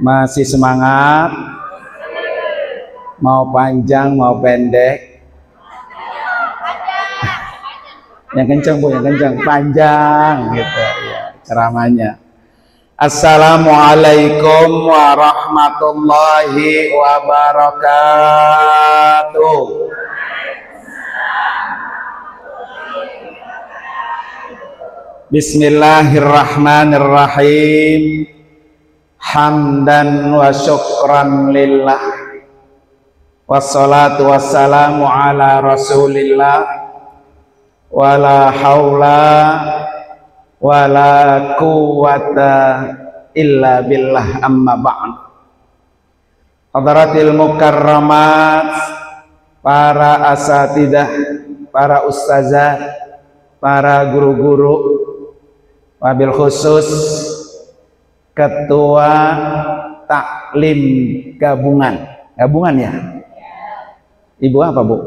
Masih semangat? Mau panjang, mau pendek? Yang kencang Bu, yang kencang, panjang gitu ya ceramahnya. Assalamualaikum warahmatullahi wabarakatuh. Bismillahirrahmanirrahim. Hamdan wa syukran lillah. Wassalatu wassalamu ala rasulillah. Wala haula wala quwwata illa billah, amma ba'd. Hadaratil mukarramat, para asatidah, para ustazah, para guru-guru, wabil khusus ketua taklim gabungan ya, ibu apa Bu?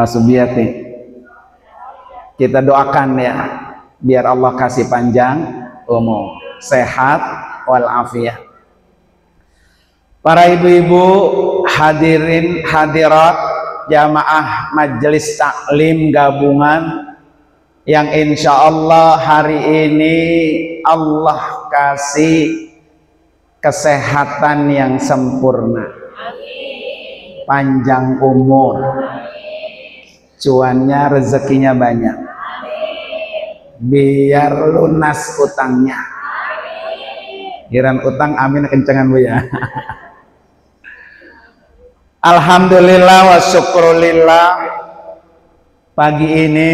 Subiati. Kita doakan ya, biar Allah kasih panjang umur, sehat walafiat. Para ibu-ibu, hadirin hadirat jamaah majelis taklim gabungan yang insya Allah hari ini Allah kasih kesehatan yang sempurna, panjang umur, cuannya rezekinya banyak, biar lunas utangnya. Giran utang amin kencengan Bu ya. Alhamdulillah wa syukrulillah, pagi ini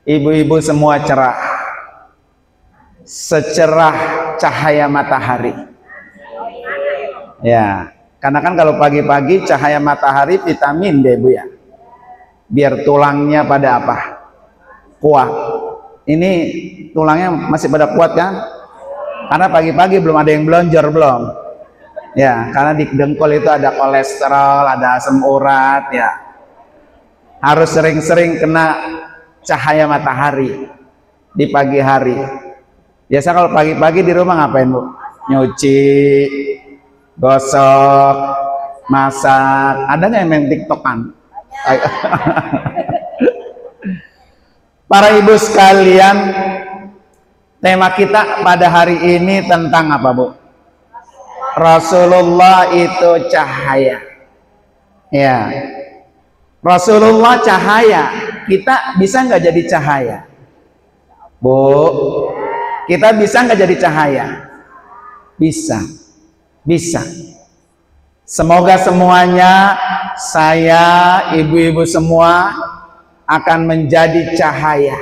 ibu-ibu semua cerah, secerah cahaya matahari ya. Karena kan kalau pagi-pagi cahaya matahari vitamin D Bu ya, biar tulangnya pada apa? Kuat. Ini tulangnya masih pada kuat kan? Karena pagi-pagi belum ada yang belonjor belum ya, karena di dengkul itu ada kolesterol, ada asam urat ya. Harus sering-sering kena cahaya matahari di pagi hari. Biasa kalau pagi-pagi di rumah ngapain Bu? Nyuci, gosok, masak. Ada nggak yang main tiktokan? Para ibu sekalian, tema kita pada hari ini tentang apa Bu? Rasulullah itu cahaya ya. Rasulullah cahaya, kita bisa nggak jadi cahaya Bu? Kita bisa nggak jadi cahaya? Bisa. Semoga semuanya, saya, ibu-ibu semua akan menjadi cahaya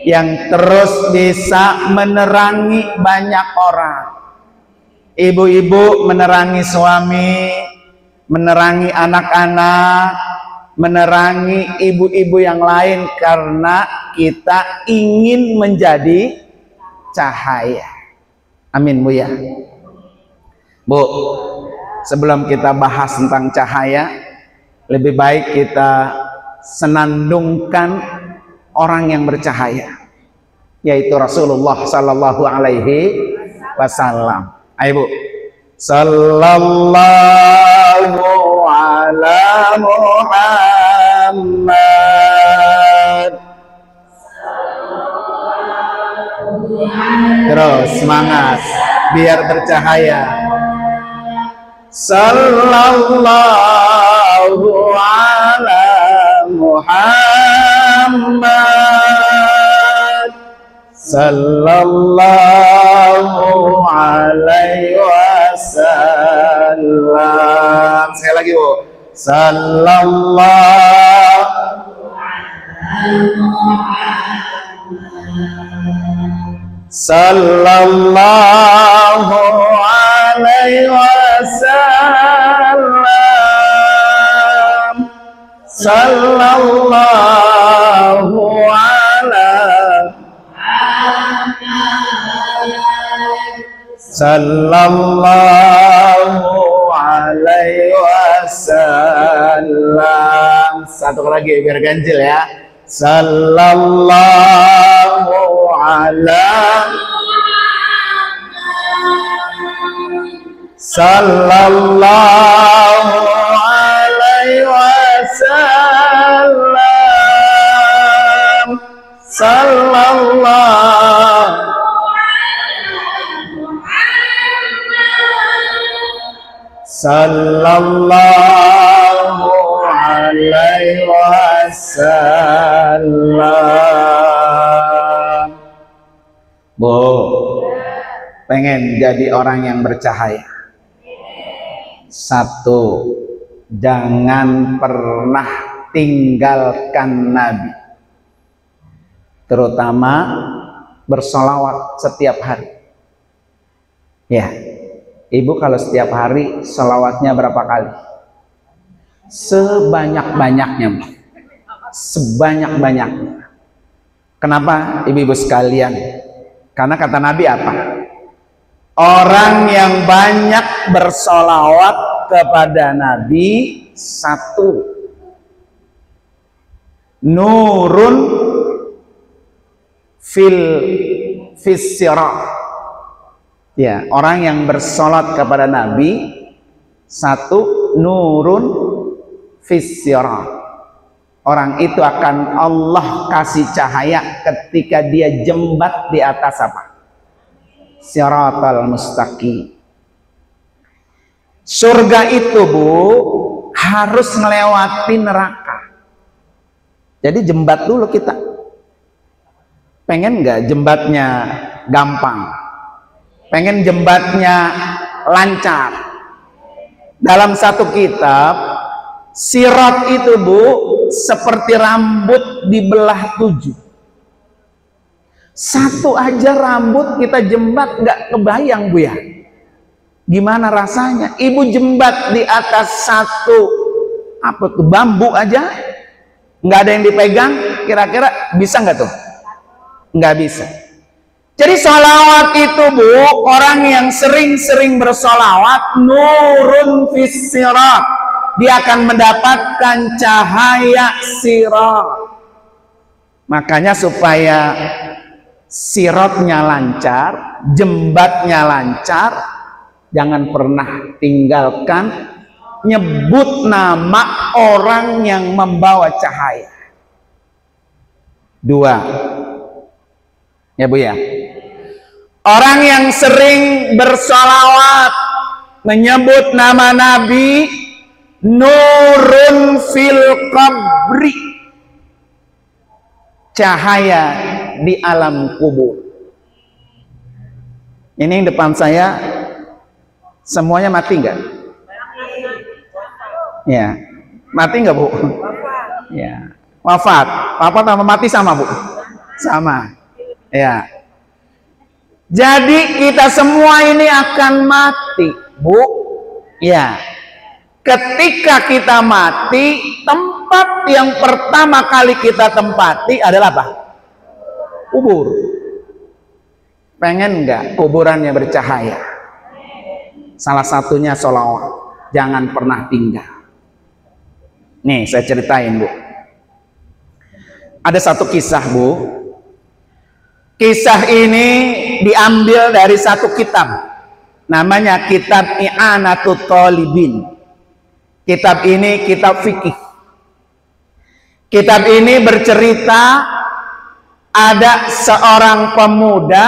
yang terus bisa menerangi banyak orang. Ibu-ibu menerangi suami, menerangi anak-anak, menerangi ibu-ibu yang lain, karena kita ingin menjadi cahaya. Amin Bu ya. Bu, sebelum kita bahas tentang cahaya, lebih baik kita senandungkan orang yang bercahaya, yaitu Rasulullah Sallallahu Alaihi Wasallam. Ayo Bu, Sallallahu ala Muhammad. Terus semangat biar bercahaya. Sallallahu ala Muhammad, sallallahu alaihi wasallam. Sekali lagi Bu, sallallahu alaihi wasallam, sallallahu ala sallallahu alaihi wasallam. Satu lagi biar ganjil ya. Sallallahu ala sallallahu alaihi wasallam, sallallahu sallallahu alaihi wasallam. Bu, pengen jadi orang yang bercahaya? Satu, jangan pernah tinggalkan Nabi, terutama bersolawat setiap hari. Ya, ibu kalau setiap hari solawatnya berapa kali? Sebanyak-banyaknya, sebanyak-banyaknya. Kenapa ibu-ibu sekalian? Karena kata Nabi apa? Orang yang banyak bersolawat kepada Nabi, satu, nurun fis sirat. Ya, orang yang bersolat kepada Nabi, satu, nurun fis sirat. Orang itu akan Allah kasih cahaya ketika dia jembat di atas apa? Siratal mustaqim. Surga itu, Bu, harus melewati neraka. Jadi jembat dulu kita. Pengen nggak jembatnya gampang? Pengen jembatnya lancar? Dalam satu kitab, sirat itu, Bu, seperti rambut dibelah 7. Satu aja rambut kita jembat nggak kebayang, Bu, ya. Gimana rasanya? Ibu jembat di atas satu apa tuh bambu aja, nggak ada yang dipegang, kira-kira bisa nggak tuh? Nggak bisa. Jadi sholawat itu, Bu, orang yang sering-sering bersolawat, nurun fis sirat, dia akan mendapatkan cahaya sirat. Makanya supaya siratnya lancar, jembatnya lancar, jangan pernah tinggalkan nyebut nama orang yang membawa cahaya. 2, ya Bu, ya. Orang yang sering bersolawat menyebut nama Nabi, nurun fil qabri, cahaya di alam kubur. Ini yang depan saya semuanya mati nggak? Ya, mati nggak, Bu? Ya, wafat. Wafat sama mati sama, Bu? Sama. Ya. Jadi kita semua ini akan mati, Bu. Ya. Ketika kita mati, tempat yang pertama kali kita tempati adalah apa? Kubur. Pengen nggak kuburannya bercahaya? Salah satunya sholawat. Jangan pernah tinggal. Nih, saya ceritain, Bu. Ada satu kisah, Bu. Kisah ini diambil dari satu kitab. Namanya Kitab I'anatut Thalibin. Kitab ini kitab fikih. Kitab ini bercerita ada seorang pemuda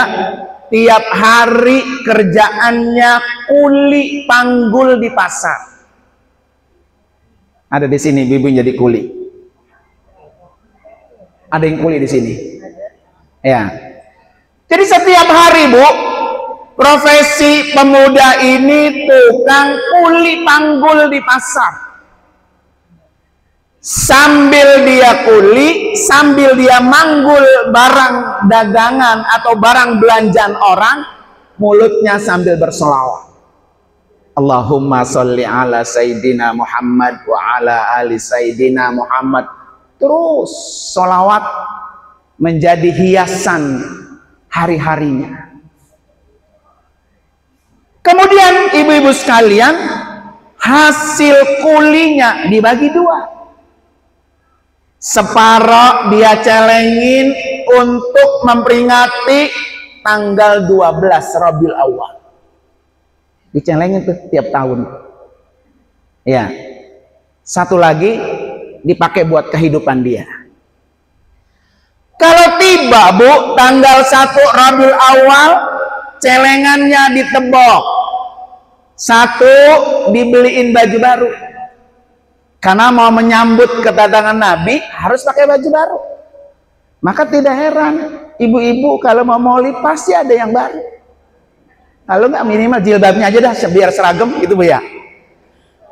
tiap hari kerjaannya kuli panggul di pasar. Ada di sini ibu jadi kuli. Ada yang kuli di sini. Ya. Jadi setiap hari, Bu, profesi pemuda ini tukang kuli panggul di pasar. Sambil dia kuli, sambil dia manggul barang dagangan atau barang belanjaan orang, mulutnya sambil bersolawat. Allahumma sholli ala Sayyidina Muhammad wa ala ali Sayyidina Muhammad. Terus solawat menjadi hiasan hari-harinya. Kemudian ibu-ibu sekalian, hasil kulinya dibagi 2. Separuh dia celengin untuk memperingati tanggal 12 Rabiul Awal. dicelengin tuh tiap tahun. Ya, satu lagi dipakai buat kehidupan dia. Kalau tiba Bu tanggal 1 Rabiul Awal, celengannya ditebok, satu dibeliin baju baru, karena mau menyambut kedatangan Nabi harus pakai baju baru. Maka tidak heran ibu-ibu kalau mau maulid pasti ada yang baru. Kalau nggak minimal jilbabnya aja dah biar seragam gitu Bu ya.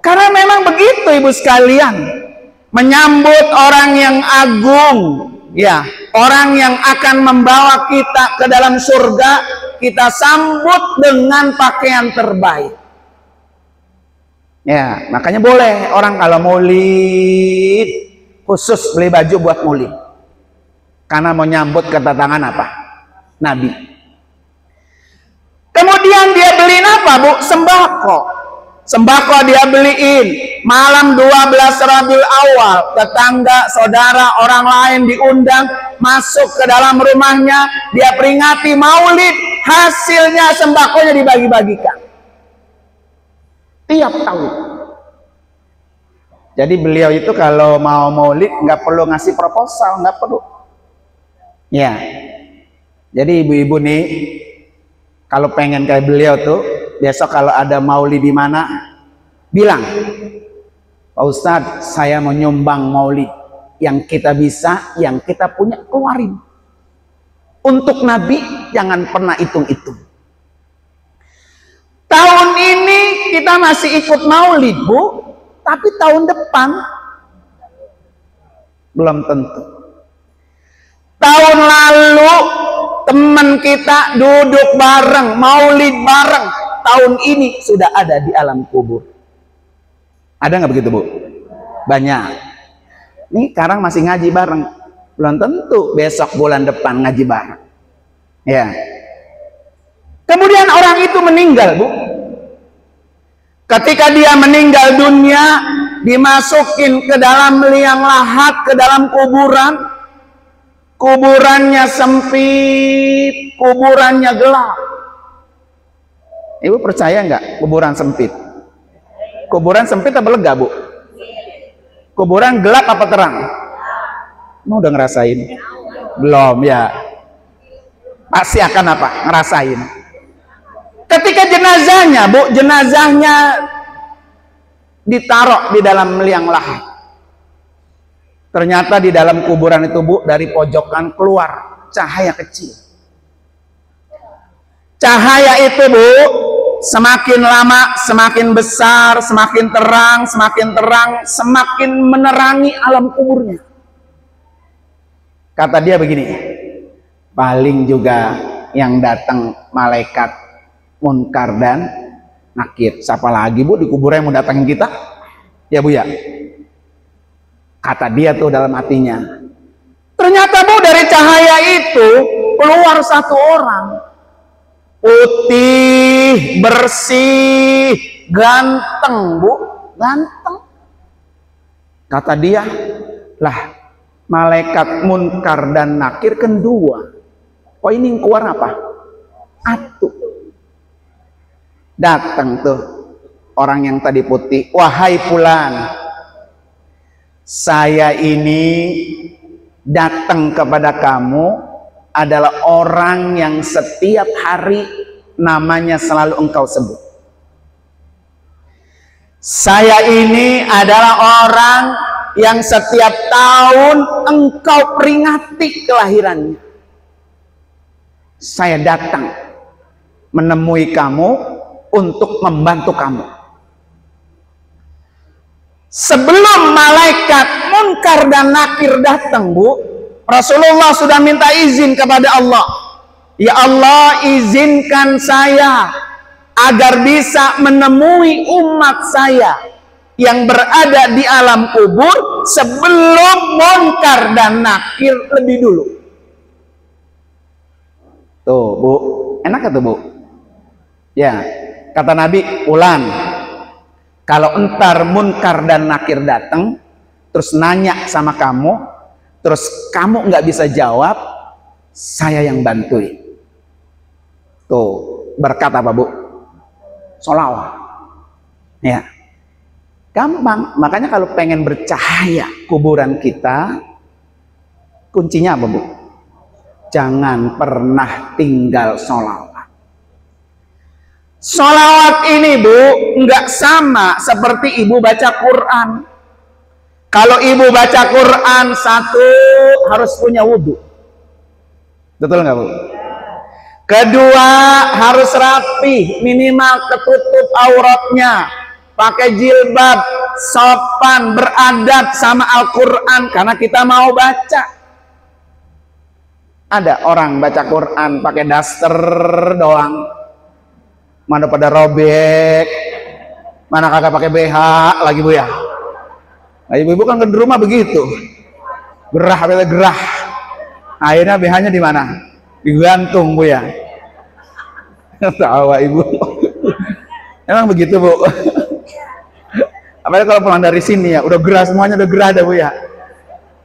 Karena memang begitu ibu sekalian, menyambut orang yang agung, ya, orang yang akan membawa kita ke dalam surga, kita sambut dengan pakaian terbaik. Ya, makanya boleh orang kalau maulid khusus beli baju buat maulid, karena mau nyambut kedatangan apa? Nabi. Kemudian dia beliin apa Bu? Sembako. Sembako dia beliin. Malam 12 Rabiul Awal, tetangga, saudara, orang lain diundang masuk ke dalam rumahnya, dia peringati maulid, hasilnya sembakonya dibagi-bagikan tiap tahun. Jadi beliau itu kalau mau maulid nggak perlu ngasih proposal, nggak perlu. Ya, jadi ibu-ibu nih kalau pengen kayak beliau tuh, besok kalau ada maulid di mana, bilang, Pak Ustadz, saya mau nyumbang maulid. Yang kita bisa, yang kita punya, keluarin. Untuk Nabi, jangan pernah hitung-hitung. Tahun ini kita masih ikut maulid Bu, tapi tahun depan belum tentu. Tahun lalu teman kita duduk bareng, maulid bareng, tahun ini sudah ada di alam kubur. Ada nggak begitu Bu? Banyak. Nih sekarang masih ngaji bareng, belum tentu besok bulan depan ngaji bareng. Ya. Kemudian orang itu meninggal Bu. Ketika dia meninggal dunia, dimasukin ke dalam liang lahat, ke dalam kuburan. Kuburannya sempit, kuburannya gelap. Ibu percaya nggak kuburan sempit? Kuburan sempit apa lega Bu? Kuburan gelap apa terang? Mau udah ngerasain? Belum ya. Pasti akan apa? Ngerasain. Ketika jenazahnya Bu, jenazahnya ditaruh di dalam liang lahat. Ternyata di dalam kuburan itu Bu, dari pojokan keluar cahaya kecil. Cahaya itu Bu, semakin lama semakin besar, semakin terang, semakin menerangi alam kuburnya. Kata dia begini, paling juga yang datang malaikat Munkar dan Nakir. Siapa lagi Bu di kuburan yang mau datangin kita? Ya Bu ya. Kata dia tuh dalam hatinya. Ternyata Bu dari cahaya itu keluar satu orang. Putih, bersih, ganteng Bu. Ganteng. Kata dia, lah malaikat Munkar dan Nakir kan dua. Oh ini yang keluar apa? Atu. Datang tuh orang yang tadi putih, wahai fulan, saya ini datang kepada kamu adalah orang yang setiap hari namanya selalu engkau sebut. Saya ini adalah orang yang setiap tahun engkau peringati kelahirannya. Saya datang menemui kamu untuk membantu kamu. Sebelum malaikat Munkar dan Nakir datang Bu, Rasulullah sudah minta izin kepada Allah. Ya Allah, izinkan saya agar bisa menemui umat saya yang berada di alam kubur sebelum Munkar dan Nakir lebih dulu. Tuh Bu, enak atau Bu? Ya, kata Nabi, ulan, kalau entar Munkar dan Nakir datang, terus nanya sama kamu, terus kamu nggak bisa jawab, saya yang bantuin. Tuh, berkat apa Bu? sholawat. Ya, gampang. Makanya kalau pengen bercahaya kuburan kita, kuncinya apa, Bu? Jangan pernah tinggal sholawat. Sholawat ini, Bu, nggak sama seperti ibu baca Quran. Kalau ibu baca Quran, satu, harus punya wudhu. Betul nggak, Bu? Kedua, harus rapi, minimal ketutup auratnya, pakai jilbab, sopan, beradab sama Al-Quran, karena kita mau baca. Ada orang baca Quran pakai daster doang, mana pada robek, mana kagak pakai BH lagi, Bu ya. Nah, ibu-ibu kan di rumah begitu, gerah, akhirnya BH-nya di mana? Digantung, Bu ya. Tawa ibu. Emang begitu, Bu. Apalagi kalau pulang dari sini ya, udah gerah semuanya, udah gerah dah, Bu ya.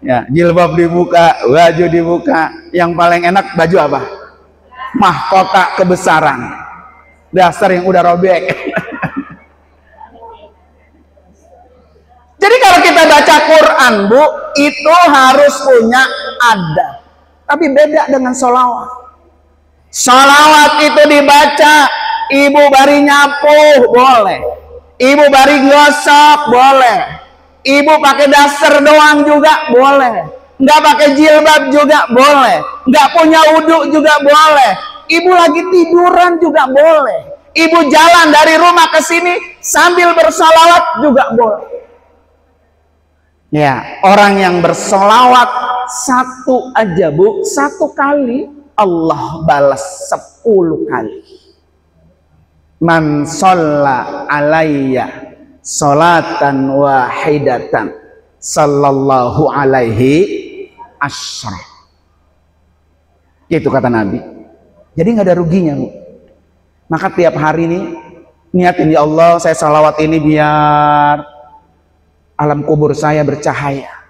Ya, jilbab dibuka, baju dibuka. Yang paling enak baju apa? Mahkota kebesaran. Dasar yang udah robek. Jadi kalau kita baca Quran, Bu, itu harus punya adab. Tapi beda dengan sholawat. Sholawat itu dibaca, ibu bari nyapu boleh, ibu bari gosok boleh, ibu pakai daster doang juga boleh, nggak pakai jilbab juga boleh, nggak punya wudhu juga boleh, ibu lagi tiduran juga boleh, ibu jalan dari rumah ke sini sambil bersolawat juga boleh. Ya, orang yang bersolawat satu aja, Bu, satu kali Allah balas 10 kali. Man sholla alayya sholatan wahidatan sallallahu alaihi asyra. Itu kata Nabi. Jadi nggak ada ruginya, Bu. Maka tiap hari ini niatin, ya Allah, saya salawat ini biar alam kubur saya bercahaya.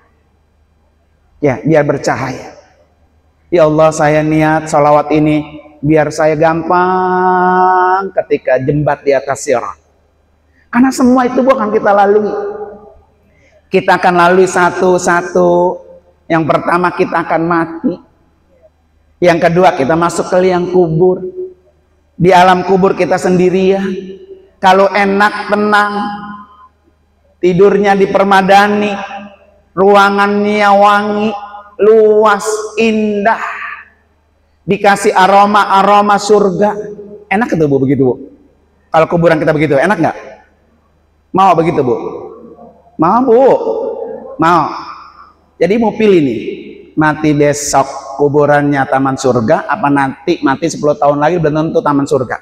Ya, biar bercahaya. Ya Allah, saya niat salawat ini biar saya gampang ketika jembat di atas sirat. Karena semua itu bukan kita lalui. Kita akan lalui satu-satu. Yang pertama, kita akan mati. Yang kedua, kita masuk ke liang kubur. Di alam kubur kita sendirian. Kalau enak, tenang, tidurnya dipermadani, ruangannya wangi, luas, indah, dikasih aroma surga. Enak itu, Bu, begitu, Bu? Kalau kuburan kita begitu, enak nggak? Mau begitu, Bu? Mau, Bu? Mau. Jadi mau pilih nih, mati besok kuburannya taman surga, apa nanti mati 10 tahun lagi belum tentu taman surga?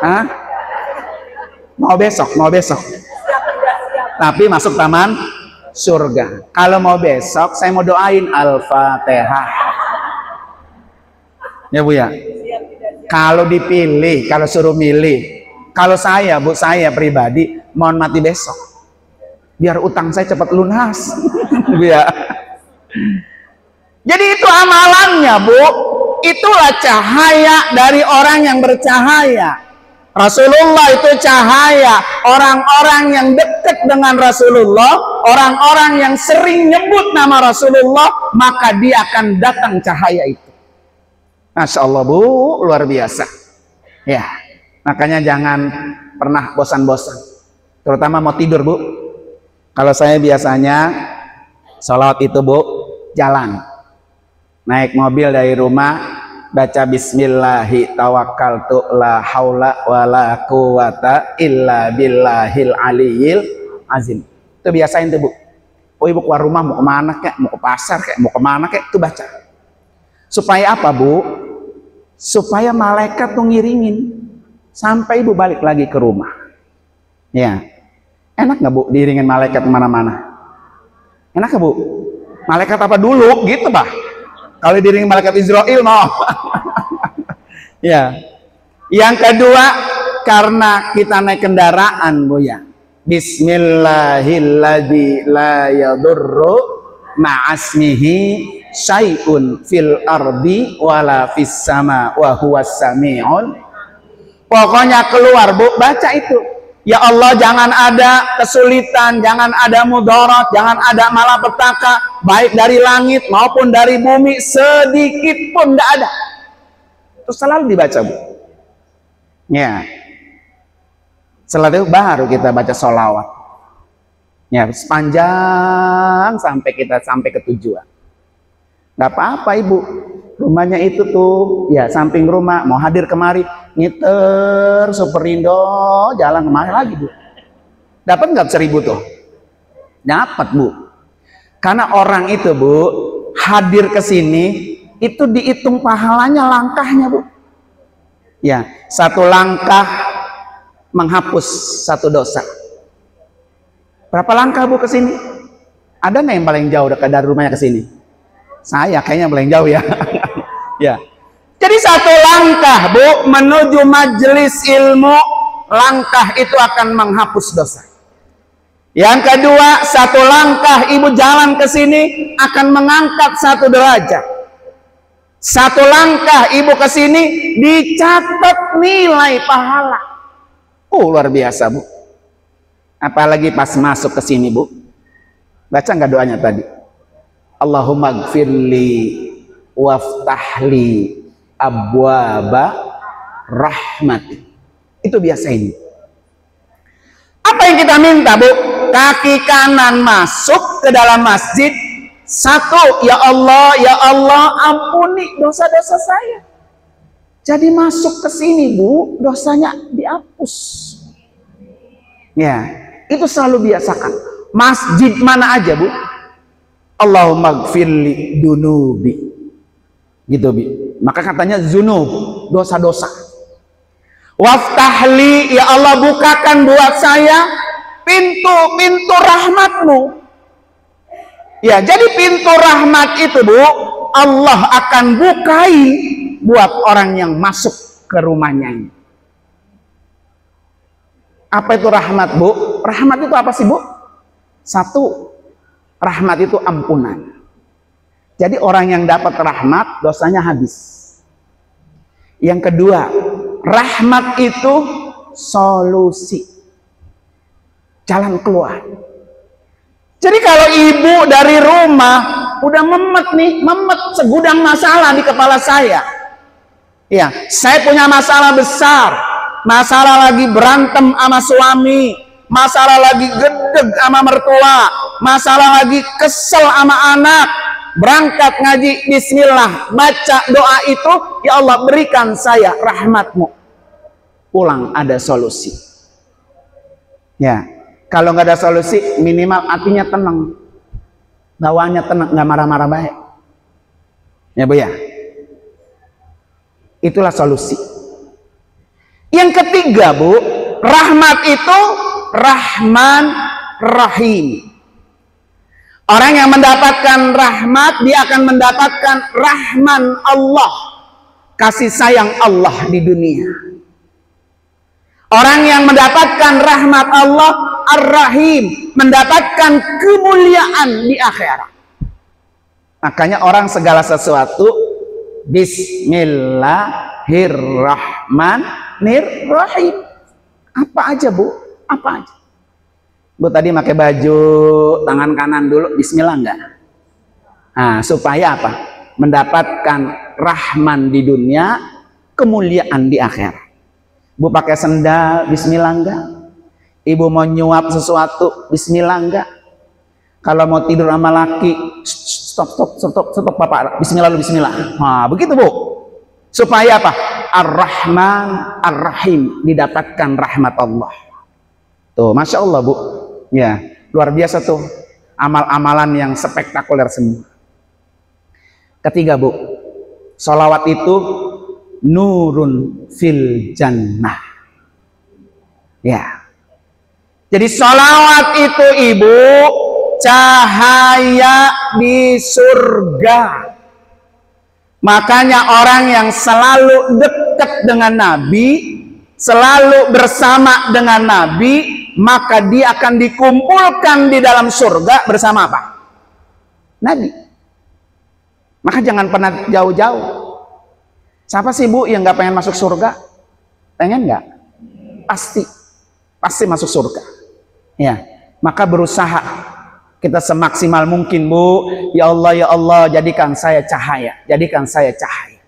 Hah? Mau besok, tapi masuk taman surga. Kalau mau besok, saya mau doain Al-Fatihah. Ya, Bu ya. Kalau dipilih, kalau suruh milih, kalau saya, Bu, saya pribadi mohon mati besok, biar utang saya cepat lunas. Bu ya. Jadi itu amalannya, Bu. Itulah cahaya dari orang yang bercahaya. Rasulullah itu cahaya. Orang-orang yang dekat dengan Rasulullah, orang-orang yang sering nyebut nama Rasulullah, maka dia akan datang cahaya itu. Masya Allah, Bu, luar biasa. Ya, makanya jangan pernah bosan-bosan. Terutama mau tidur, Bu. Kalau saya biasanya sholawat itu, Bu, jalan. Naik mobil dari rumah, baca bismillahi tawakkaltu la haula wala quwata illa billahil aliyil azim. Itu biasain tuh, Bu. Oh, ibu keluar rumah mau kemana kek, mau ke pasar kek, mau kemana kek, itu baca. Supaya apa, Bu? Supaya malaikat tuh ngiringin sampai ibu balik lagi ke rumah. Ya, enak nggak, Bu, diiringin malaikat kemana-mana? Enak nggak, Bu? Malaikat apa dulu gitu, Pak? Kalau diiringin malaikat Israel, no. Ya. Yang kedua, karena kita naik kendaraan, Bu ya. Bismillahilladzi la yadurru ma'asmihi syai'un fil ardi wala fis sama wa huwas sami'ul Pokoknya keluar, Bu, baca itu. Ya Allah, jangan ada kesulitan, jangan ada mudarat, jangan ada malapetaka, baik dari langit maupun dari bumi, sedikit pun tidak ada. Itu selalu dibaca, Bu. Ya. Setelah itu baru kita baca sholawat. Ya, sepanjang sampai kita sampai ke tujuan. Gak apa-apa, Ibu. Rumahnya itu tuh, ya samping rumah, mau hadir kemari, ngiter Superindo, jalan kemari lagi, Bu. Dapat nggak 1.000 tuh? Dapat, Bu. Karena orang itu, Bu, hadir ke sini, itu dihitung pahalanya langkahnya, Bu. Ya, 1 langkah menghapus 1 dosa. Berapa langkah, Bu, ke sini? Ada nggak yang paling jauh dekat dari rumahnya ke sini? Saya kayaknya paling jauh ya. Ya. Jadi 1 langkah, Bu, menuju majelis ilmu, langkah itu akan menghapus dosa. Yang kedua, 1 langkah Ibu jalan ke sini akan mengangkat 1 derajat. 1 langkah Ibu ke sini dicatat nilai pahala. Luar biasa, Bu. Apalagi pas masuk ke sini, Bu. Baca nggak doanya tadi? Allahumma gfirli waftahli abwaba rahmat. Itu biasa ini. Apa yang kita minta, Bu? Kaki kanan masuk ke dalam masjid. 1, ya Allah ampuni dosa-dosa saya. Jadi masuk ke sini, Bu, dosanya dihapus. Ya, itu selalu biasakan. Masjid mana aja, Bu? Allahumma gfirli dunubi. Gitu, Bi. Maka katanya zunub, dosa-dosa. Waftahli, ya Allah bukakan buat saya pintu-pintu rahmatmu. Ya, jadi pintu rahmat itu, Bu, Allah akan bukai buat orang yang masuk ke rumahnya ini. Apa itu rahmat, Bu? Rahmat itu apa sih, Bu? 1, rahmat itu ampunan. Jadi orang yang dapat rahmat, dosanya habis. Yang kedua, rahmat itu solusi, jalan keluar. Jadi kalau ibu dari rumah udah memet segudang masalah di kepala saya. Ya, saya punya masalah besar, masalah lagi berantem sama suami, masalah lagi gedeg sama mertua, masalah lagi kesel sama anak. Berangkat ngaji, bismillah, baca doa itu, ya Allah berikan saya rahmatmu. Pulang ada solusi. Ya, kalau nggak ada solusi, minimal hatinya tenang, bawaannya tenang, nggak marah-marah baik. Ya, Bu, ya. Itulah solusi. Yang ketiga, Bu, rahmat itu Rahman Rahim. Orang yang mendapatkan rahmat, dia akan mendapatkan rahman Allah, kasih sayang Allah di dunia. Orang yang mendapatkan rahmat Allah Ar-Rahim, mendapatkan kemuliaan di akhirat. Makanya orang segala sesuatu Bismillahirrahmanirrahim. Apa aja, Bu? Apa aja? Bu tadi pakai baju tangan kanan dulu, bismillah enggak? Nah, supaya apa? Mendapatkan rahman di dunia, kemuliaan di akhirat. Bu pakai sendal, bismillah enggak? Ibu mau nyuap sesuatu, bismillah enggak? Kalau mau tidur sama laki, stop Bapak, bismillah lu, bismillah. Nah, begitu, Bu. Supaya apa? Ar-Rahman Ar-Rahim, didapatkan rahmat Allah. Tuh, Masya Allah, Bu. Ya, luar biasa tuh amal-amalan yang spektakuler semua. Ketiga, Bu, sholawat itu nurun fil jannah. Ya, jadi sholawat itu, Ibu, cahaya di surga. Makanya orang yang selalu dekat dengan Nabi, selalu bersama dengan Nabi, maka dia akan dikumpulkan di dalam surga bersama apa? Nabi. Maka jangan pernah jauh-jauh. Siapa sih, Bu, yang gak pengen masuk surga? Pengen nggak? Pasti masuk surga. Ya, maka berusaha kita semaksimal mungkin, Bu. Ya Allah, jadikan saya cahaya, jadikan saya cahaya.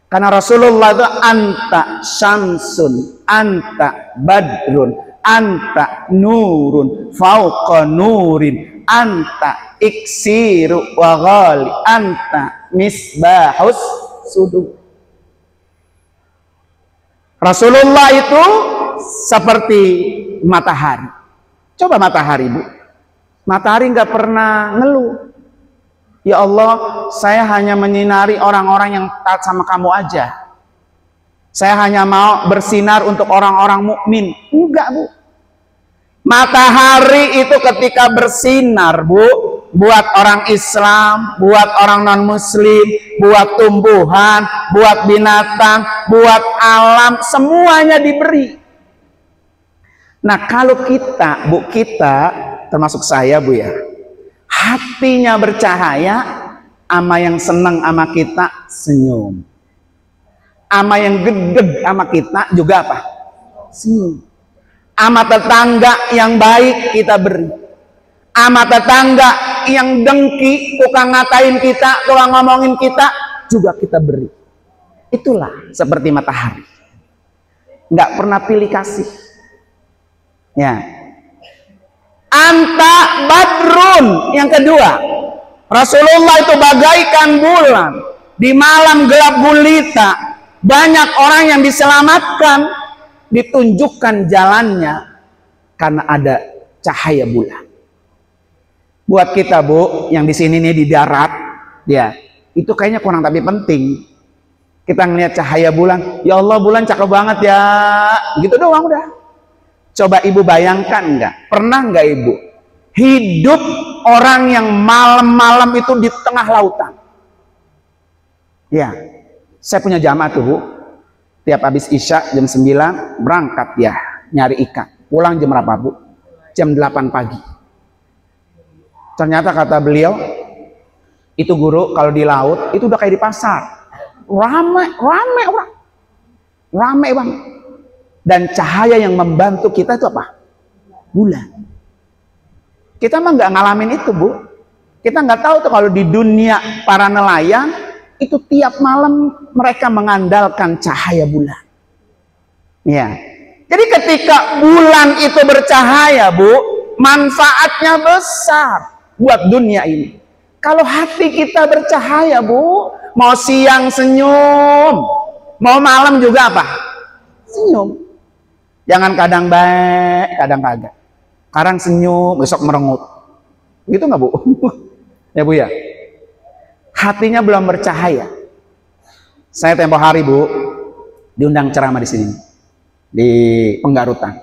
Karena Rasulullah itu anta syamsun, anta badrun, anta nurun, fauqa nurin, anta iksiru wa ghali, anta misbahus sudur. Rasulullah itu seperti matahari. Coba matahari, Bu. Matahari nggak pernah ngeluh. Ya Allah, saya hanya menyinari orang-orang yang taat sama kamu aja. Saya hanya mau bersinar untuk orang-orang mukmin. Enggak, Bu. Matahari itu ketika bersinar, Bu, buat orang Islam, buat orang non-muslim, buat tumbuhan, buat binatang, buat alam, semuanya diberi. Nah, kalau kita, Bu, kita termasuk saya, Bu, ya, hatinya bercahaya, ama yang senang sama kita senyum, ama yang gedeg sama kita juga apa? Senyum. Ama tetangga yang baik kita beri, ama tetangga yang dengki, tukang ngatain kita, tukang ngomongin kita juga kita beri. Itulah seperti matahari, nggak pernah pilih kasih. Ya, anta badrun. Yang kedua, Rasulullah itu bagaikan bulan di malam gelap gulita. Banyak orang yang diselamatkan, ditunjukkan jalannya karena ada cahaya bulan. Buat kita, Bu, yang di sini nih di darat, ya, itu kayaknya kurang tapi penting. Kita ngelihat cahaya bulan, ya Allah, bulan cakep banget ya, gitu doang udah. Coba Ibu bayangkan nggak? Pernah nggak Ibu hidup orang yang malam-malam itu di tengah lautan? Ya, saya punya jamaah tuh, Bu. Tiap habis Isya jam 9 berangkat ya nyari ikan. Pulang jam berapa, Bu? Jam 8 pagi. Ternyata kata beliau, itu guru kalau di laut itu udah kayak di pasar. Rame orang. Rame banget. Dan cahaya yang membantu kita itu apa? Bulan. Kita mah nggak ngalamin itu, Bu. Kita nggak tahu tuh kalau di dunia para nelayan itu tiap malam mereka mengandalkan cahaya bulan. Ya. Jadi ketika bulan itu bercahaya, Bu, manfaatnya besar buat dunia ini. Kalau hati kita bercahaya, Bu, mau siang senyum, mau malam juga apa? Senyum. Jangan kadang baik, kadang kagak. Kadang senyum, besok merengut. Gitu nggak, Bu? Ya, Bu, ya. Hatinya belum bercahaya. Saya tempo hari, Bu, diundang ceramah di sini, di Penggarutan.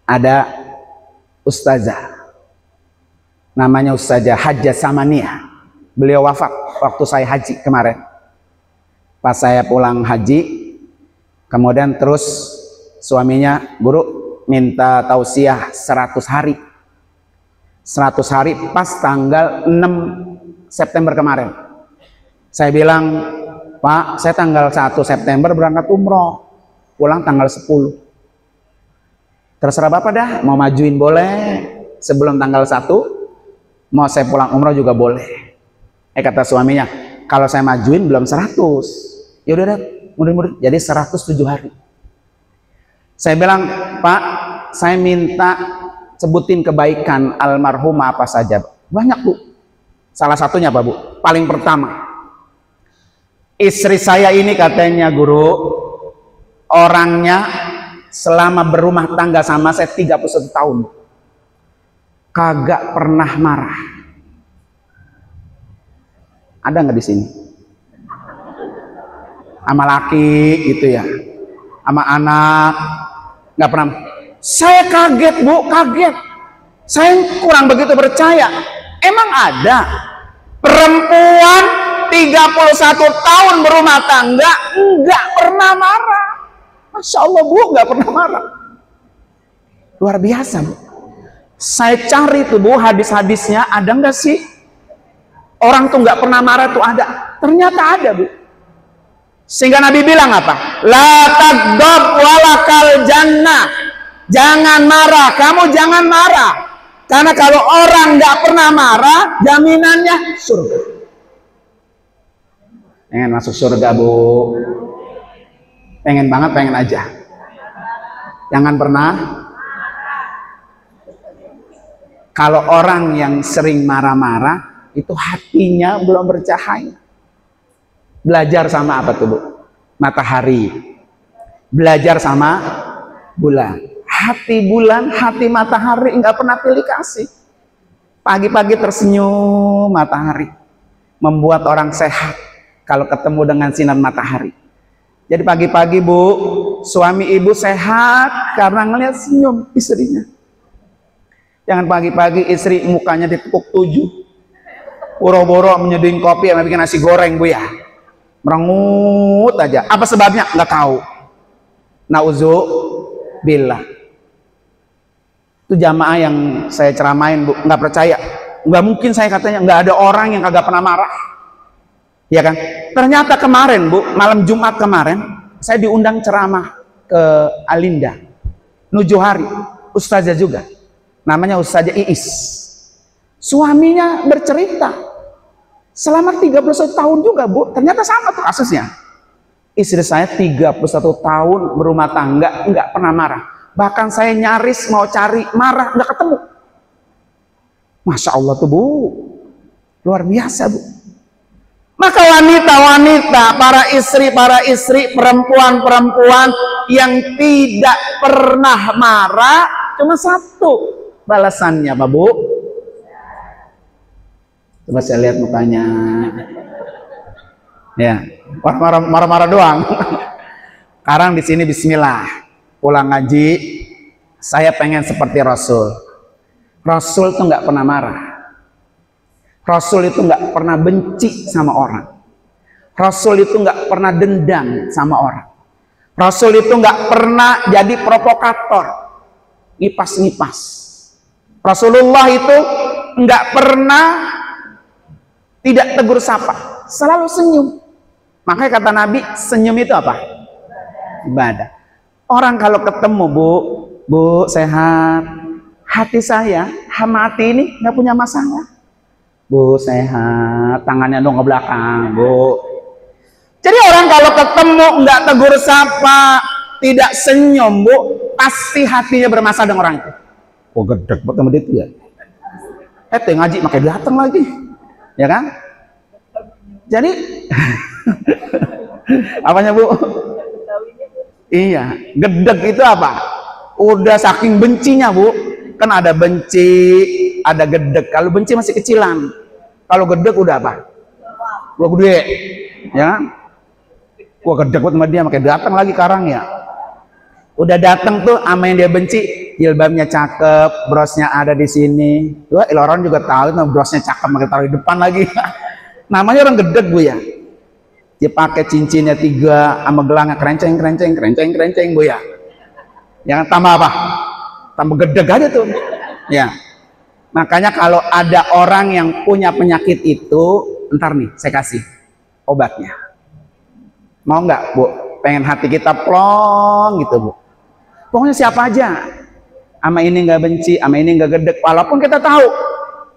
Ada ustazah, namanya Ustazah Hajjah Samaniah. Beliau wafat waktu saya haji kemarin. Pas saya pulang haji, kemudian terus suaminya, Guru, minta tausiah 100 hari. 100 hari pas tanggal 6 September kemarin. Saya bilang, Pak, saya tanggal 1 September berangkat umroh, pulang tanggal 10. Terserah Bapak dah, mau majuin boleh sebelum tanggal 1, mau saya pulang umroh juga boleh. Kata suaminya, kalau saya majuin belum 100. Ya udah, mudah-mudahan jadi 107 hari. Saya bilang, Pak, saya minta sebutin kebaikan almarhumah apa saja. Banyak, Bu. Salah satunya apa, Bu? Paling pertama, istri saya ini katanya, Guru, orangnya selama berumah tangga sama saya 31 tahun. Kagak pernah marah. Ada nggak di sini? Sama laki gitu ya, sama anak, nggak pernah. Saya kaget, Bu, kaget. Saya kurang begitu percaya. Emang ada perempuan 31 tahun berumah tangga nggak pernah marah? Masya Allah, Bu, nggak pernah marah. Luar biasa, Bu. Saya cari tuh, Bu, hadis-hadisnya ada nggak sih orang tuh nggak pernah marah tuh ada? Ternyata ada, Bu. Sehingga Nabi bilang apa? La taghdab walakal jannah. Jangan marah, kamu jangan marah. Karena kalau orang nggak pernah marah, jaminannya surga. Pengen masuk surga, Bu? Pengen banget, pengen aja. Jangan pernah. Kalau orang yang sering marah-marah, itu hatinya belum bercahaya. Belajar sama apa tuh, Bu? Matahari. Belajar sama bulan. Hati bulan, hati matahari nggak pernah pilih kasih. Pagi-pagi tersenyum matahari. Membuat orang sehat kalau ketemu dengan sinar matahari. Jadi pagi-pagi, Bu, suami ibu sehat karena ngelihat senyum istrinya. Jangan pagi-pagi istri mukanya ditekuk 7. Boro-boro menyeduhin kopi sama bikin nasi goreng, Bu ya. Merengut aja. Apa sebabnya? Nggak tahu. Nauzubillah. Itu jamaah yang saya ceramain, Bu, nggak percaya. Nggak mungkin saya katanya, nggak ada orang yang kagak pernah marah. Ya kan? Ternyata kemarin, Bu, malam Jumat kemarin, saya diundang ceramah ke Alinda. 7 hari. Ustazah juga. Namanya Ustazah Iis. Suaminya bercerita. Selama 31 tahun juga, Bu, ternyata sama tuh kasusnya. Istri saya 31 tahun berumah tangga, nggak pernah marah. Bahkan saya nyaris mau cari marah, nggak ketemu. Masya Allah tuh, Bu. Luar biasa, Bu. Maka wanita-wanita, para istri, perempuan-perempuan yang tidak pernah marah, cuma satu balasannya, Pak, Bu. Coba saya lihat mukanya. Ya, marah-marah doang. Sekarang di sini bismillah. Pulang ngaji, saya pengen seperti Rasul. Rasul itu nggak pernah marah. Rasul itu nggak pernah benci sama orang. Rasul itu nggak pernah dendam sama orang. Rasul itu nggak pernah jadi provokator, ngipas-ngipas. Rasulullah itu nggak pernah tidak tegur sapa, selalu senyum. Makanya kata Nabi, senyum itu apa? Ibadah. Orang kalau ketemu, Bu sehat, hati saya sama hati ini nggak punya masalah. Bu sehat, tangannya dong ke belakang, Bu. Jadi orang kalau ketemu nggak tegur sapa, tidak senyum, Bu, pasti hatinya bermasalah dengan orang itu. Oh, gedek buat sama dia ya. Ngaji makai datang lagi, ya kan? Jadi apanya, Bu? Iya, gedek itu apa? Udah saking bencinya, Bu. Kan ada benci, ada gedek. Kalau benci masih kecilan. Kalau gedek udah apa? Udah gede, ya. Wah, gedek buat sama dia, makai datang lagi karang ya. Udah datang tuh sama yang dia benci, jilbabnya cakep, brosnya ada di sini. Wah, orang juga tahu tuh brosnya cakep, makai taruh di depan lagi. Namanya orang gedek, Bu ya. Dia pakai cincinnya 3 sama gelangnya kerenceng, Bu ya. Yang tambah apa? Tambah gedeg aja tuh. Ya. Makanya kalau ada orang yang punya penyakit itu, ntar nih saya kasih obatnya. Mau nggak, Bu? Pengen hati kita plong gitu, Bu. Pokoknya siapa aja. Sama ini nggak benci, sama ini nggak gedeg. Walaupun kita tahu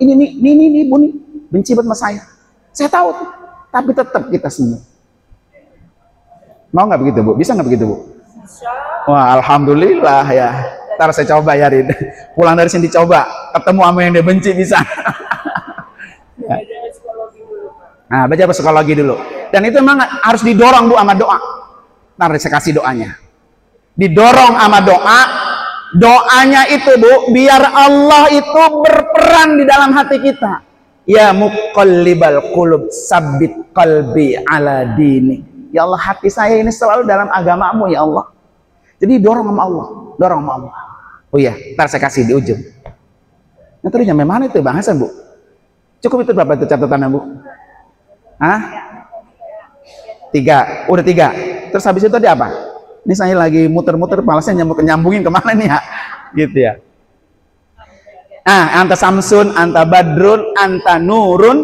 ini Bu nih benci buat sama saya. Saya tahu tuh. Tapi tetap kita senyum. Mau nggak begitu, Bu? Bisa nggak begitu, Bu? Wah, alhamdulillah ya. Ntar saya coba ya, Rid. Pulang dari sini coba. Ketemu sama yang dia benci bisa. Ya. Nah, baca psikologi dulu. Dan itu memang harus didorong, Bu, sama doa. Ntar saya kasih doanya. Didorong sama doa. Doanya itu, Bu, biar Allah itu berperan di dalam hati kita. Ya muqallibal qulub, sabbit qalbi ala dini. Ya Allah, hati saya ini selalu dalam agamamu, ya Allah. Jadi dorong sama Allah, dorong sama Allah. Oh iya, ntar saya kasih di ujung. Nah, tadi nyampe mana itu Bang Hasan, Bu? Cukup itu berapa itu catatannya, Bu? Hah? 3, udah 3. Terus habis itu tadi apa? Ini saya lagi muter-muter, malasnya nyambungin kemana nih ya? Gitu ya. Anta samsun, anta badrun, anta nurun,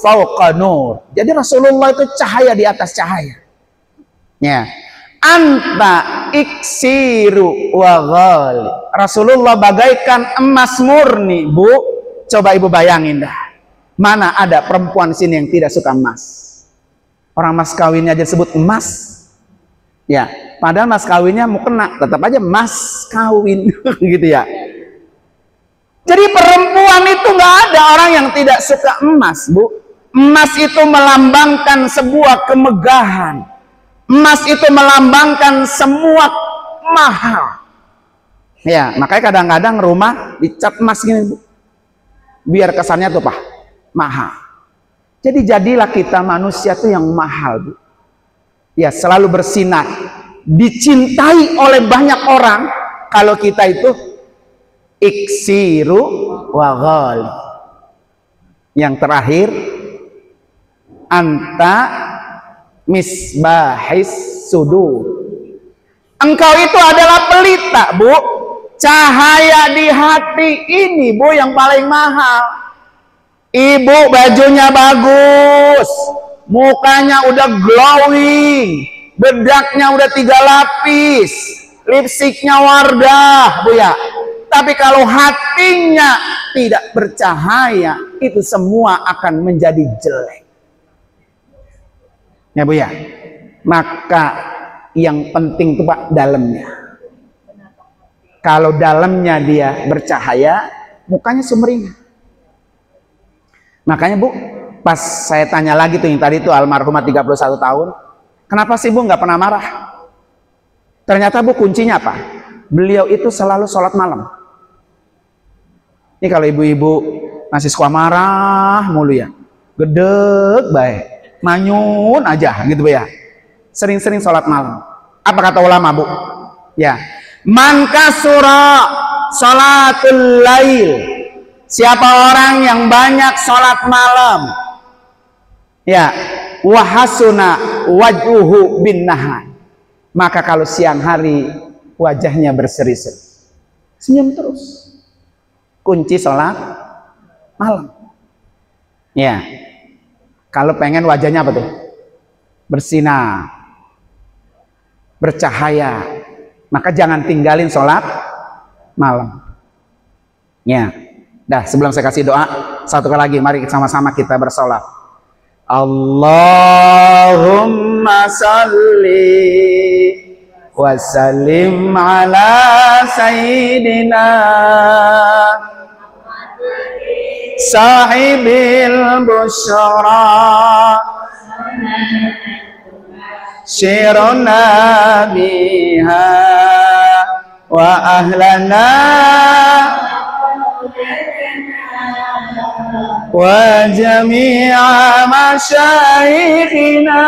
fauqa nur. Jadi Rasulullah itu cahaya di atas cahaya. Ya. Anta iksiru wa ghali. Rasulullah bagaikan emas murni, Bu. Coba Ibu bayangin dah. Mana ada perempuan sini yang tidak suka emas? Orang mas kawinnya aja sebut emas. Ya, padahal mas kawinnya mau kena, tetap aja mas kawin gitu ya. Jadi perempuan itu nggak ada orang yang tidak suka emas, Bu. Emas itu melambangkan sebuah kemegahan. Emas itu melambangkan semua mahal. Ya, makanya kadang-kadang rumah dicat emas gini, Bu. Biar kesannya tuh Pak, mahal. Jadi jadilah kita manusia tuh yang mahal, Bu. Ya, selalu bersinar, dicintai oleh banyak orang. Kalau kita itu iksiru wa ghali. Yang terakhir, anta misbahis sudur. Engkau itu adalah pelita, Bu. Cahaya di hati ini, Bu, yang paling mahal. Ibu bajunya bagus, mukanya udah glowing, bedaknya udah 3 lapis, lipstiknya Wardah, Bu ya. Tapi kalau hatinya tidak bercahaya, itu semua akan menjadi jelek. Ya Bu ya. Maka yang penting tuh Pak dalamnya. Kalau dalamnya dia bercahaya, mukanya sumringah. Makanya Bu, pas saya tanya lagi tuh yang tadi tuh almarhumah 31 tahun, kenapa sih Bu nggak pernah marah? Ternyata Bu kuncinya apa? Beliau itu selalu sholat malam. Ini kalau ibu-ibu masih suka marah mulu ya, gedeg baik, manyun aja gitu Bu ya. Sering-sering sholat malam. Apa kata ulama Bu? Ya, man kasura sholatul lail. Siapa orang yang banyak sholat malam, ya, wahasuna wajuhu bin nahar, maka kalau siang hari wajahnya berseri-seri, senyum terus. Kunci sholat malam. Ya, kalau pengen wajahnya apa tuh? Bersinar, bercahaya, maka jangan tinggalin sholat malam. Ya. Dah, sebelum saya kasih doa, satu kali lagi, mari sama-sama kita bersolat. Allahumma salli wa sallim ala sayyidina sahibil busyara syiruna biha wa ahlana wa jami'a masyayikhina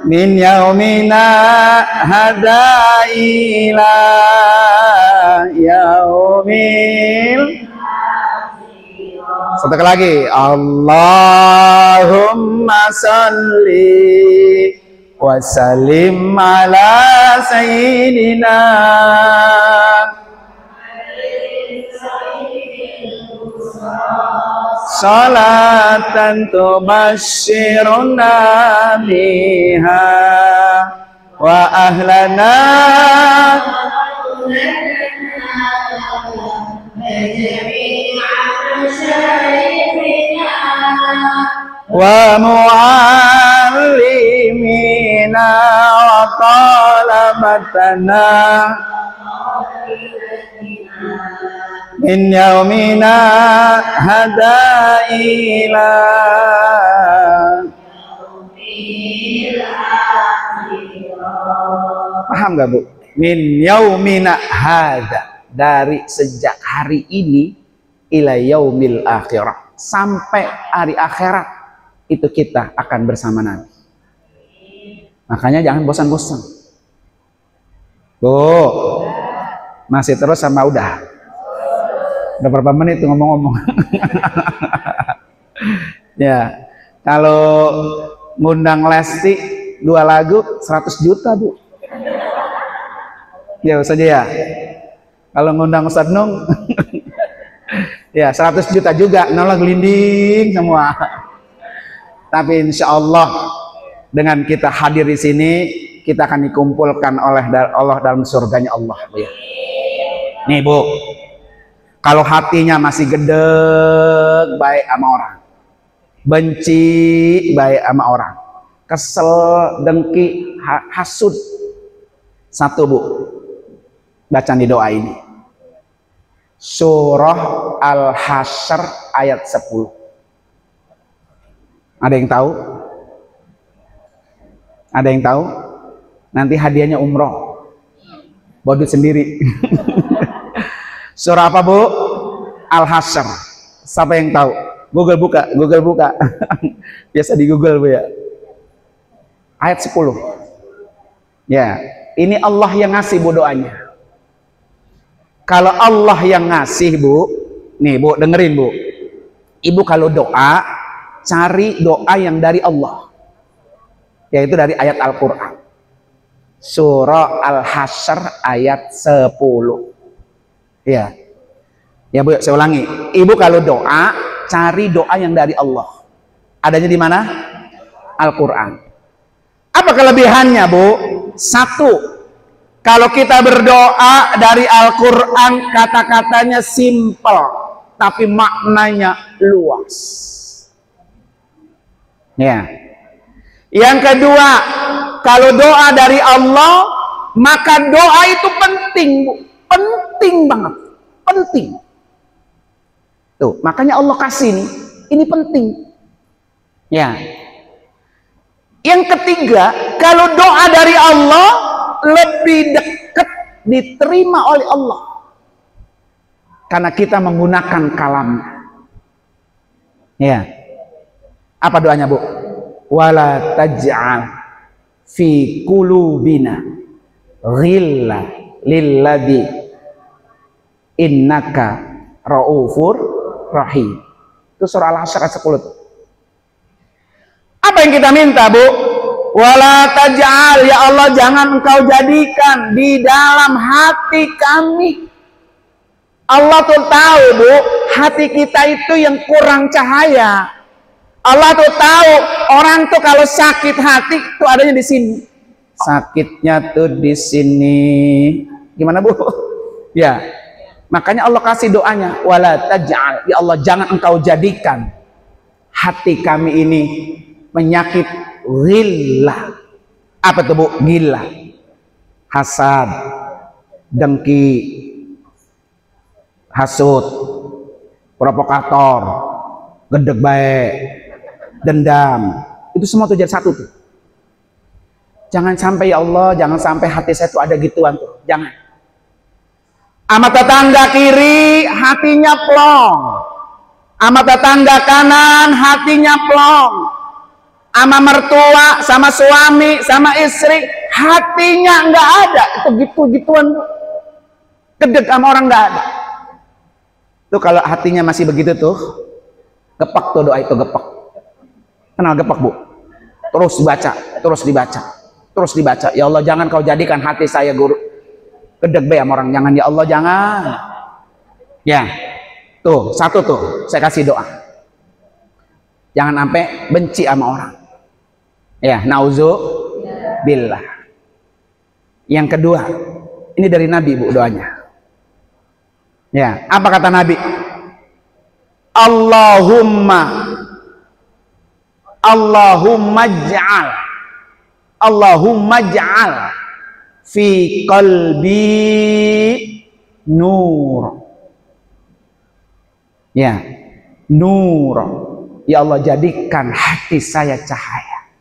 min yaumina hadha ila yaumil. Satu kali lagi, Allahumma salli wa sallim ala sayyidina salatan tubashshiruna biha wa ahlana wa muallimina wa talabatana min yaumina hadha ila. Paham gak Bu? Min yaumina hadha, dari sejak hari ini ila yaumil akhirah, sampai hari akhirat itu kita akan bersama Nabi. Makanya jangan bosan-bosan. Bu, masih terus sama udah berapa menit tuh ngomong-ngomong. Ya, kalau ngundang Lesti 2 lagu 100 juta Bu. Ya saja ya. Kalau ngundang Ustadz Nung ya 100 juta juga, nolak gelinding semua. Tapi insya Allah dengan kita hadir di sini, kita akan dikumpulkan oleh Allah dalam surganya Allah. Ya. Nih Bu, kalau hatinya masih gedeg baik sama orang, benci baik sama orang, kesel, dengki, hasud, satu Bu, baca di doa ini, surah Al-Hasyr ayat 10. Ada yang tahu? Ada yang tahu? Nanti hadiahnya umroh, bodut sendiri. Surah apa Bu? Al-Hasyr. Siapa yang tahu? Google buka, Google buka. Biasa di Google Bu ya. Ayat 10. Ya, ini Allah yang ngasih Bu doanya. Kalau Allah yang ngasih Bu, nih Bu dengerin Bu. Ibu kalau doa, cari doa yang dari Allah. Yaitu dari ayat Al-Quran. Surah Al-Hasyr ayat 10. Ya. Ya Bu, saya ulangi. Ibu kalau doa, cari doa yang dari Allah. Adanya di mana? Al-Quran. Apa kelebihannya Bu? Satu, kalau kita berdoa dari Al-Quran, kata-katanya simple, tapi maknanya luas. Ya. Yang kedua, kalau doa dari Allah, maka doa itu penting Bu. Penting banget. Penting. Tuh, makanya Allah kasih nih, ini penting. Ya. Yang ketiga, kalau doa dari Allah lebih dekat diterima oleh Allah. Karena kita menggunakan kalamnya. Ya. Apa doanya Bu? Wala taj'al fi qulubina ghilla lilladzi innaka raufur rahim. Itu surah Al-Hasyr ayat 10 tuh. Apa yang kita minta Bu? Wala taj'al, ya Allah jangan engkau jadikan di dalam hati kami. Allah tuh tahu Bu, hati kita itu yang kurang cahaya. Allah tuh tahu orang tuh kalau sakit hati tuh adanya di sini. Sakitnya tuh di sini. Gimana Bu? Ya. Makanya Allah kasih doanya, wala taj'al, ya Allah jangan engkau jadikan hati kami ini penyakit ghillah. Apa tuh Bu? Gila, hasad, dengki, hasud, provokator, gedeg baik, dendam. Itu semua tuh jadi satu tuh. Jangan sampai ya Allah, jangan sampai hati saya tuh ada gituan tuh. Jangan. Sama tetangga kiri hatinya plong, sama tetangga kanan hatinya plong, sama mertua, sama suami, sama istri hatinya nggak ada. Itu gitu-gituan, gedeg sama orang nggak ada. Tuh kalau hatinya masih begitu tuh, gepak tuh doa itu, gepak. Kenal gepak Bu? Terus dibaca, terus dibaca, terus dibaca. Ya Allah jangan kau jadikan hati saya guru gedeg be sama orang, jangan ya Allah jangan. Ya, tuh satu tuh saya kasih doa. Jangan sampai benci sama orang. Ya, nauzubillah. Yang kedua, ini dari Nabi Bu doanya. Ya, apa kata Nabi? Allahumma ja'al fi qalbi nur. Ya, nur. Ya Allah jadikan hati saya cahaya.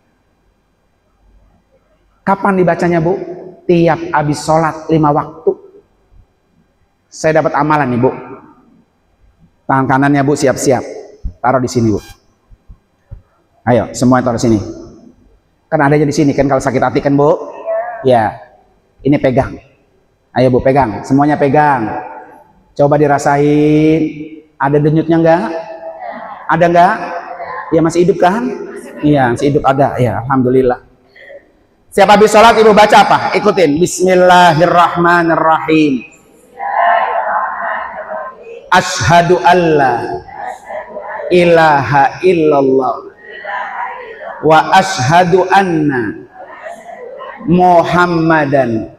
Kapan dibacanya Bu? Tiap habis sholat 5 waktu. Saya dapat amalan nih Bu. Tangan kanannya Bu siap-siap. Taruh di sini Bu. Ayo semua taruh sini. Kan adanya di sini kan kalau sakit hati kan Bu. Ya. Ini pegang. Ayo Bu pegang. Semuanya pegang. Coba dirasain. Ada denyutnya enggak? Ada enggak? Ya masih hidup kan? Iya masih hidup ada. Ya alhamdulillah. Siapa habis sholat Ibu baca apa? Ikutin. Bismillahirrahmanirrahim. asyhadu alla ilaha illallah wa asyhadu anna Muhammadan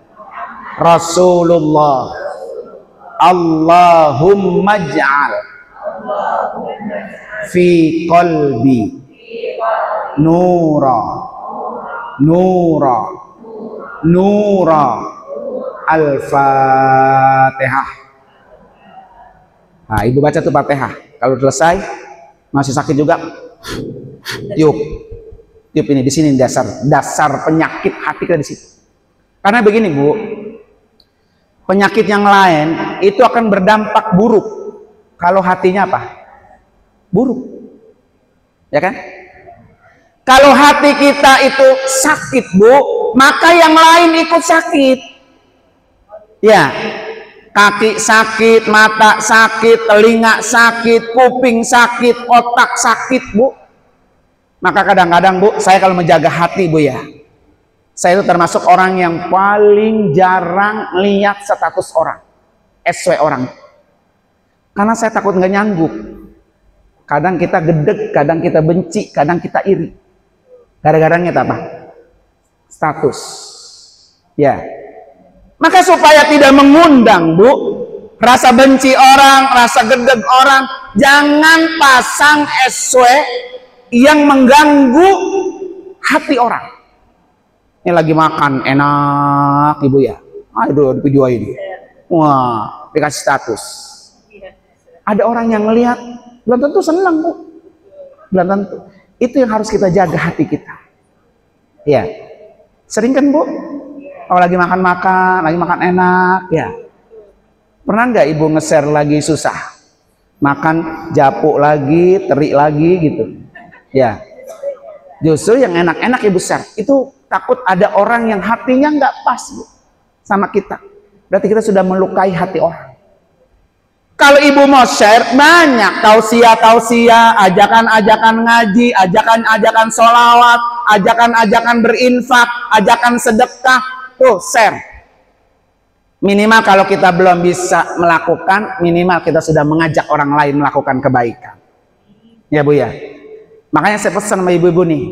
Rasulullah. Allahumma ij'al fi qalbi nura Al-Fatihah. Nah, ibu baca tuh Fatihah. Kalau selesai masih sakit juga, tiup ini di sini dasar penyakit hati kita di situ. Karena begini Bu, penyakit yang lain itu akan berdampak buruk kalau hatinya apa? Buruk, ya kan? Kalau hati kita itu sakit Bu, maka yang lain ikut sakit. Ya, kaki sakit, mata sakit, telinga sakit, kuping sakit, otak sakit Bu. Maka kadang-kadang Bu, saya kalau menjaga hati Bu ya, saya itu termasuk orang yang paling jarang lihat status orang, SW orang. Karena saya takut nggak nyanggup. Kadang kita gedeg, kadang kita benci, kadang kita iri. Gara-garanya apa? Status. Ya. Maka supaya tidak mengundang Bu, rasa benci orang, rasa gedeg orang, jangan pasang SW yang mengganggu hati orang. Ini lagi makan enak Ibu ya, aduh di video ini, wah dikasih status. Ada orang yang ngelihat, belum tentu senang Bu, belum tentu. Itu yang harus kita jaga hati kita. Ya, sering kan Bu, kalau lagi makan enak ya. Pernah nggak Ibu nge-share lagi susah, makan japuk lagi, terik lagi gitu? Ya, justru yang enak-enak Ibu share itu takut ada orang yang hatinya nggak pas Bu sama kita. Berarti kita sudah melukai hati orang. Kalau Ibu mau share banyak tausiah, ajakan-ajakan ngaji, ajakan-ajakan sholawat, ajakan-ajakan berinfak, ajakan sedekah, tuh share. Minimal kalau kita belum bisa melakukan, minimal kita sudah mengajak orang lain melakukan kebaikan. Ya Bu ya. Makanya saya pesan sama ibu-ibu nih,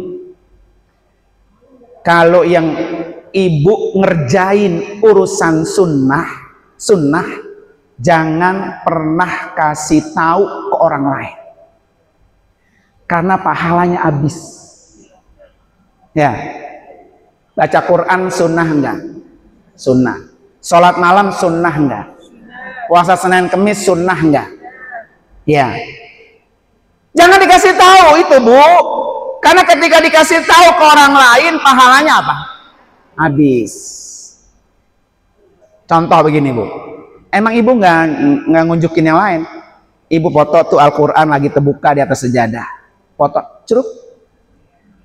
kalau yang Ibu ngerjain urusan sunnah, jangan pernah kasih tahu ke orang lain, karena pahalanya habis. Ya, baca Quran sunnah enggak? Sunnah. Sholat malam sunnah enggak? Puasa Senin Kemis sunnah enggak? Ya. Jangan dikasih tahu itu Bu, karena ketika dikasih tahu ke orang lain pahalanya apa? Habis. Contoh begini Bu, emang Ibu nggak ngunjukin yang lain? Ibu foto tuh Al-Quran lagi terbuka di atas sejadah, foto, ceruk,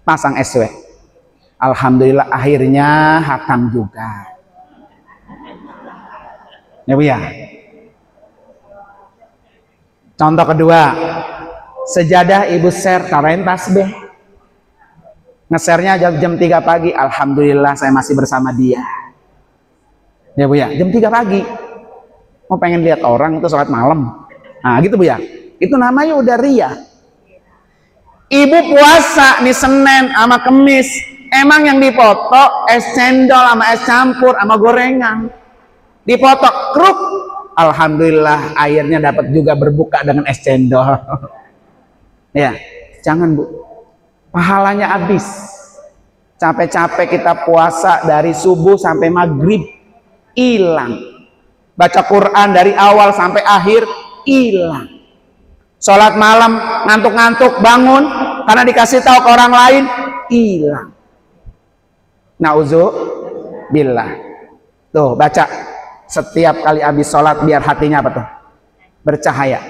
pasang SW. Alhamdulillah akhirnya hatam juga. Ya Bu ya. Contoh kedua, sejadah Ibu share, taruhin tasbih. Nge-share-nya jam 3 pagi, alhamdulillah saya masih bersama dia. Ya Bu ya, jam 3 pagi. Mau pengen lihat orang itu sholat malam. Nah gitu Bu ya. Itu namanya udah ria. Ibu puasa nih Senin sama Kemis, emang yang dipoto es cendol sama es campur sama gorengan. Dipoto kruk, alhamdulillah akhirnya dapat juga berbuka dengan es cendol. Ya, jangan Bu, pahalanya habis. Capek-capek kita puasa dari subuh sampai maghrib, hilang. Baca Quran dari awal sampai akhir, hilang. Sholat malam ngantuk-ngantuk bangun karena dikasih tahu ke orang lain, hilang. Nauzubillah. Tuh baca setiap kali habis sholat biar hatinya apa tuh? Bercahaya.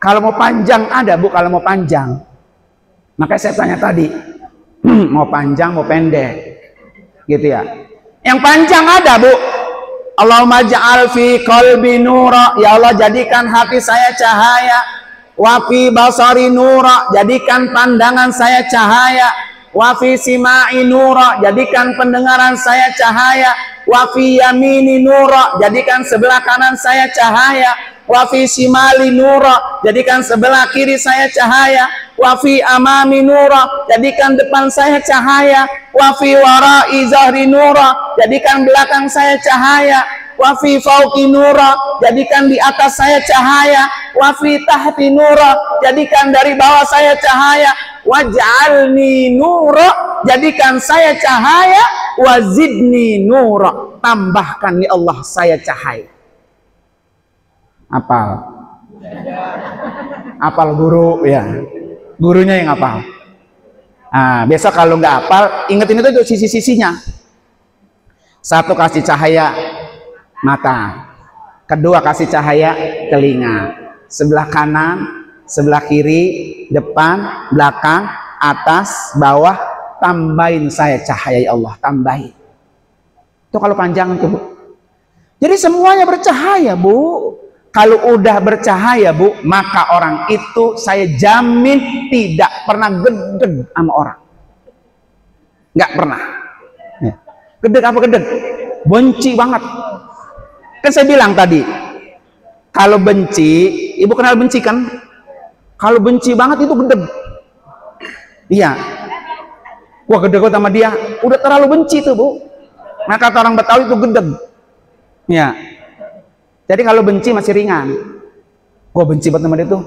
Kalau mau panjang ada Bu, kalau mau panjang. Makanya saya tanya tadi, mau panjang mau pendek, gitu ya. Yang panjang ada Bu. Allahumma ja'al fi qalbi nura, ya Allah jadikan hati saya cahaya. Wa fi basari nura, jadikan pandangan saya cahaya. Wa fi sima'i nura, jadikan pendengaran saya cahaya. Wa fi yamini nura, jadikan sebelah kanan saya cahaya. wa fi shimali nura, jadikan sebelah kiri saya cahaya, wa fi amami nura, jadikan depan saya cahaya, wa fi wara'i zahri nura, jadikan belakang saya cahaya, wa fi fauqi nura, jadikan di atas saya cahaya, wa fi tahti nura, jadikan dari bawah saya cahaya, waj'alni nura, jadikan saya cahaya, wazidni nura, tambahkan ya Allah saya cahaya. Apal guru ya, gurunya yang apal. Nah, besok kalau nggak apal, ingetin itu sisi-sisinya. Satu, kasih cahaya mata, kedua kasih cahaya telinga, sebelah kanan, sebelah kiri, depan, belakang, atas, bawah, tambahin saya cahaya ya Allah, tambahin. Itu kalau panjang tuh Bu. Jadi semuanya bercahaya Bu. Kalau udah bercahaya Bu, maka orang itu saya jamin tidak pernah gedeg sama orang. Nggak pernah. Ya. Gedeg apa gedeg? Benci banget. Kan saya bilang tadi, kalau benci, Ibu kenal benci kan? Kalau benci banget itu gedeg. Iya. Wah, gedeg sama dia, udah terlalu benci tuh Bu. Maka kata orang Betawi itu gedeg. Ya. Jadi kalau benci masih ringan. Gua benci banget sama dia tuh.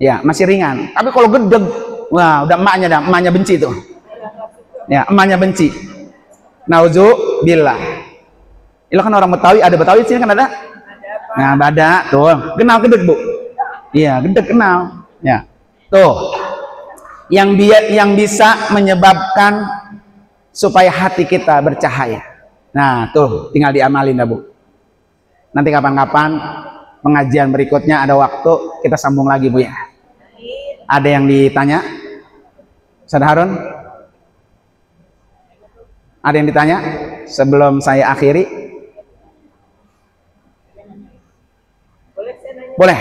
Ya, masih ringan. Tapi kalau gedeg, wah, udah emaknya benci tuh. Ya, emaknya benci. Nauzubillah. Itu kan orang Betawi, ada Betawi sini kan ada? Nah, ada tuh. Kenal gedeg Bu? Iya, gedeg kenal. Ya. Tuh. Yang bisa menyebabkan supaya hati kita bercahaya. Nah, tuh tinggal diamalin dah Bu. Nanti kapan-kapan pengajian berikutnya ada waktu kita sambung lagi Bu ya. Ada yang ditanya? Ustaz Harun? Ada yang ditanya sebelum saya akhiri? Boleh.